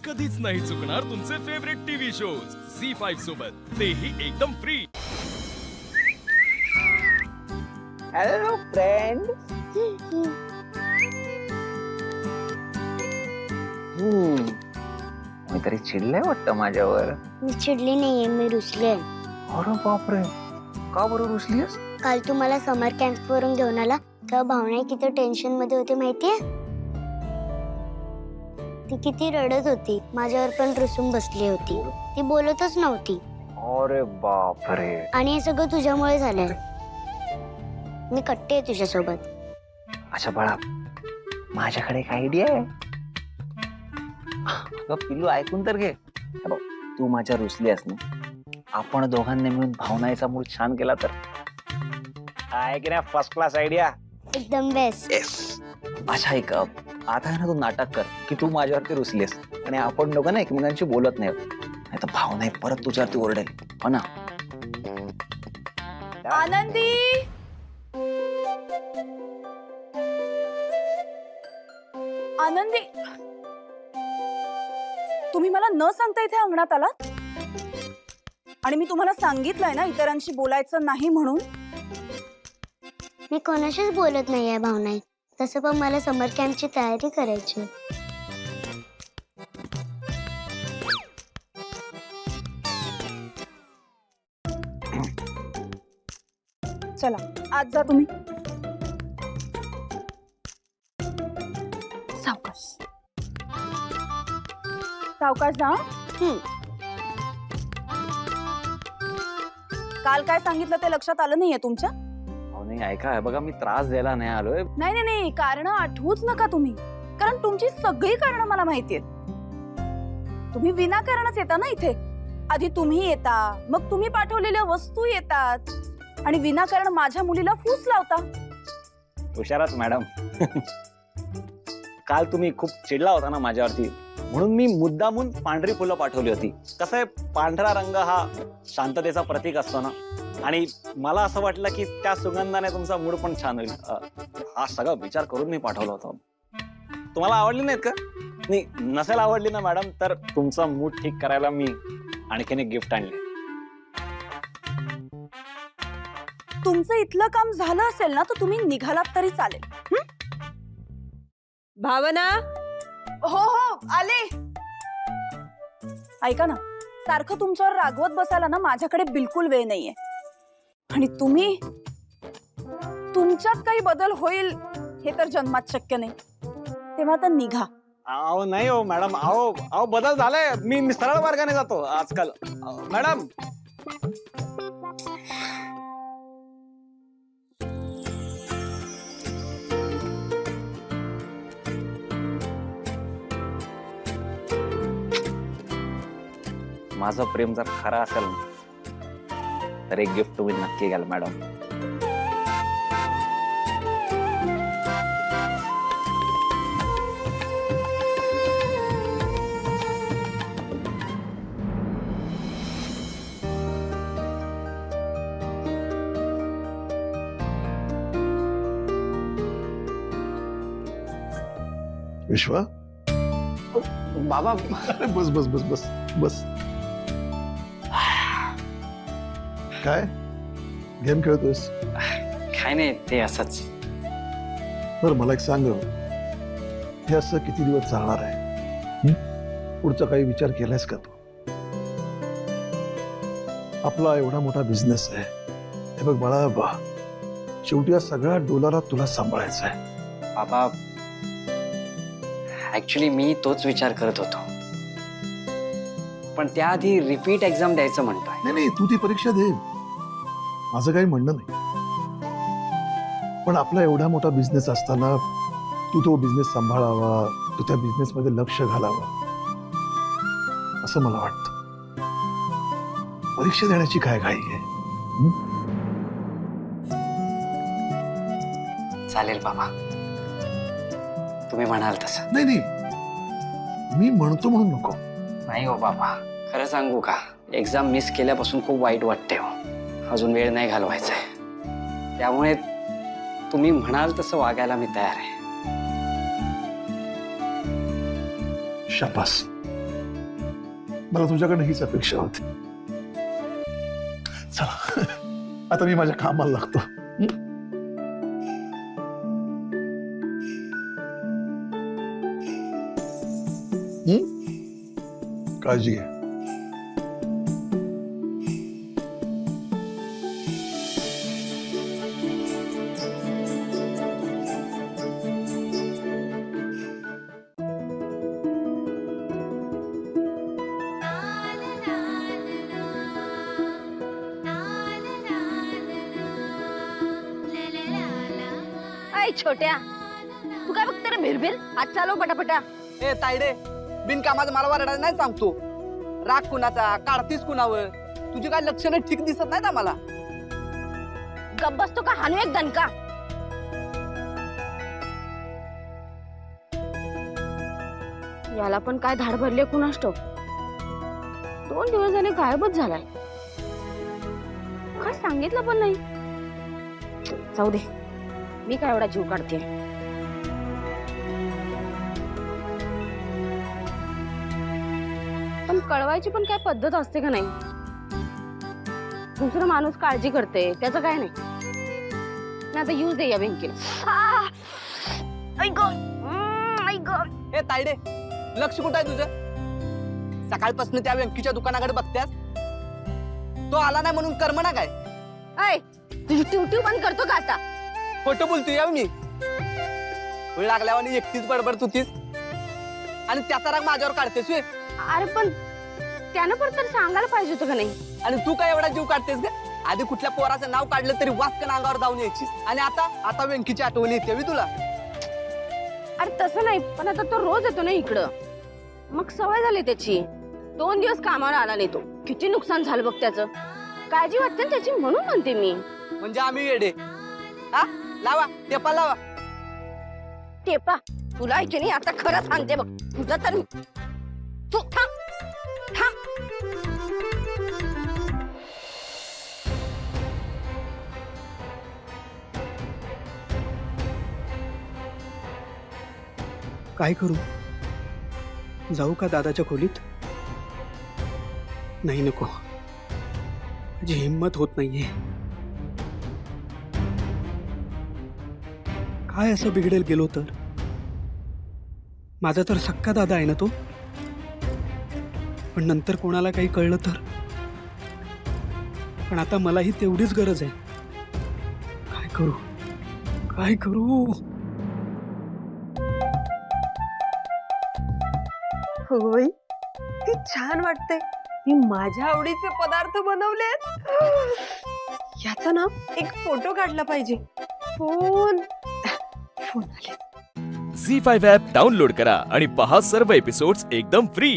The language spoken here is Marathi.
कधीच नाही चुकणार तुमचे फेवरेट टीव्ही शोज झी5 सोबत, तेही एकदम फ्री. Hello friend. मी तरी चिडलंय वाटतं माझ्यावर. मी चिडली नाहीये, मी रुसले. अरे बापरे, का बरं रुसलीस? काल तू मला समर कॅम्प वरून घेऊन आला तेव्हा भावना किती टेन्शन मध्ये होती माहितीये. ती किती रडत होती, माझ्यावर पण रुसून बसली होती, ती बोलतच नव्हती. अरे बापरे. आणि हे सगळं तुझ्यामुळे झालंय. मी कट्टे आहे तुझ्यासोबत. अच्छा बाळा, माझ्याकडे एक आयडिया आहे. अगं पिल्लू, ऐकून तर घे. हे बघ, तू माझ्या रुसलीस ना, आपण दोघांनी मिळून भावनाचा मूड छान केला तर आहे की नाही फर्स्ट क्लास आयडिया. एकदम बेस्ट. अच्छा ऐक, आता आहे ना तू नाटक कर की तू माझ्यावरती रुसलीस आणि आपण दोघं ना एकमेकांशी बोलत नाही, नाही तर भावना परत तुझ्यावरती ओरडेल, हो ना. आनंदी, आनंदी, तुम्ही मला न सांगता इथे अंगणात आलात आणि मी तुम्हाला सांगितलंय ना इतरांशी बोलायचं नाही म्हणून. मी कोणाशीच बोलत नाहीये भावना. तसं पण मला समर कॅम्पची तयारी करायची. चला आज जा तुम्ही. सावकाश सावकाश जा. काल काय सांगितलं ते लक्षात आलं नाहीये तुमच्या? हो नाही, ऐका बघा, मी त्रास द्यायला नाही आलोय. नाही नाही नाही, कारण आठवूच नका तुम्ही, कारण तुमची सगळी कारण मला माहितीयेत. तुम्ही विनाकारणच येता ना इथे. आधी तुम्ही येता, मग तुम्ही पाठवलेल्या वस्तू येतात आणि विनाकारण माझ्या मुलीला फूस लावता. हुशारच मॅडम. काल तुम्ही खूप चिडला होता ना माझ्यावरती, म्हणून मी मुद्दामून पांढरी फुलं पाठवली होती. कसं आहे, पांढरा रंग हा शांततेचा प्रतीक असतो ना, आणि मला असं वाटलं की त्या सुगंधाने तुमचा मूड पण छान होईल. हा सगळा विचार करून मी पाठवला होता. तुम्हाला आवडली नाहीत का? नाही, नसेल आवडली ना मॅडम, तर तुमचा मूड ठीक करायला मी आणखीन एक गिफ्ट आणले. तुमचं इथलं काम झालं असेल ना, तर तुम्ही निघालात तरी चालेल. भावना, हो हो आले. ऐका ना, सारखं तुमच्यावर रागवत बसायला ना माझ्याकडे बिलकुल वेळ नाहीये. आणि तुम्ही, तुमच्यात काही बदल होईल हे तर जन्मात शक्य नाही. तेव्हा तर निघा. अहो नाही हो मॅडम, अहो बदल झालाय. मी सरळ मार्गाने जातो आजकाल मॅडम. माझं प्रेम जर खरं असेल ना, तर एक गिफ्ट तुम्ही नक्की घ्याल मॅडम. विश्वा, बाबा, अरे बस बस बस बस बस. काय गेम खेळतोयस? काय नाही, ते असंच. बरं मला एक सांग, हे असं किती दिवस चालणार आहे? पुढचा काही विचार केलायस का तू? आपला एवढा मोठा बिझनेस आहे. हे बघ बाळा, शेवटी या सगळ्या डोलारा तुला सांभाळायचा आहे. बाबा, ऍक्च्युली मी तोच विचार करत होतो, पण त्याआधी रिपीट एक्झाम द्यायचं म्हणतोय. नाही नाही, तू ती परीक्षा दे, माझं काही म्हणणं नाही. पण आपला एवढा मोठा बिझनेस असताना तू तो बिझनेस सांभाळावा, तू त्या बिझनेस मध्ये लक्ष घालावं, असं मला वाटतं. परीक्षा देण्याची काय घाई आहे? चालेल बाबा, तुम्ही म्हणाल तसं. नाही नाही, मी म्हणतो म्हणून नको. नाही हो बाबा, खरं सांगू का, एक्झाम मिस केल्यापासून खूप वाईट वाटते हो. अजून वेळ नाही घालवायचा आहे, त्यामुळे तुम्ही म्हणाल तसं वागायला मी तयार आहे. शाबास. मला तुझ्याकडनं हीच अपेक्षा होती. चला आता मी माझ्या कामाला लागतो. काळजी घे. ऐ छोट्या, तू काय बघते रे भिरभिर? हात चालव पटापटा. ए तायडे, बिनकामाचं मला वरडायला नाही सांगतो. राग कुणाचा, काढतीस कुणावर? तुझी काय लक्षणं ठीक दिसत नाहीत आम्हाला. गप्प बसतो का हानू एक दणका? याला पण काय धाड भरले कुणास ठाऊक. 2 दिवस झाले गायबच झालाय. काय सांगितलं पण नाही. जाऊ दे, मी काय एवढा जीव काढते. पण कळवायची पण काय पद्धत असते का नाही? दुसरा माणूस काळजी करते त्याचं काय नाही. आता यूज दे या बँकेला. ए तायडे, लक्ष कुठं आहे तुझं? सकाळपासून त्या व्यंकीच्या दुकानाकडे बघत्यास. तो आला नाही म्हणून कर्म ना काय? ऐ, तुझी ट्यूट्यू बंद करतो का आता? खोटं बोलतोय याव मी. वेळ लागल्यावर एकटीच बडबड तुतीस आणि त्याचा राग माझ्यावर काढतेस वे. अरे पण त्यानं पण तर सांगायला पाहिजे होतं का नाही? आणि तू काय एवढा जीव काढतेस ग? आधी कुठल्या पोराचं नाव काढलं तरी वाचकन अंगावर धावून यायचीस. आणि आता व्यंकीची आठवण येते मी तुला. अरे तसं नाही, पण आता तो रोज येतो ना इकडं, मग सवय झाली त्याची. 2 दिवस कामाला आला नाही तो. किती नुकसान झालं बघ त्याचं. काळजी वाटते ना त्याची म्हणून म्हणते मी. म्हणजे आम्ही येडे? हा, लावा टेपा लावा. टेपा तुला ऐके नाही. आता खरं सांगते बघ तुझं तर. तू थांब थांब. काय करू? जाऊ का दादाच्या खोलीत? नाही, नको. माझी हिंमत होत नाहीये. काय असं बिघडेल गेलो तर? माझा तर सक्का दादा आहे ना तो. पण नंतर कोणाला काही कळलं तर? पण आता मलाही तेवढीच गरज आहे. काय करू? काय करू? होय, ती छान वाटते. मी माझ्या आवडीचे पदार्थ बनवलेत. याचा ना एक फोटो काढला पाहिजे. फोन आले. झी5 ॲप डाउनलोड करा आणि पहा सर्व एपिसोड्स एकदम फ्री.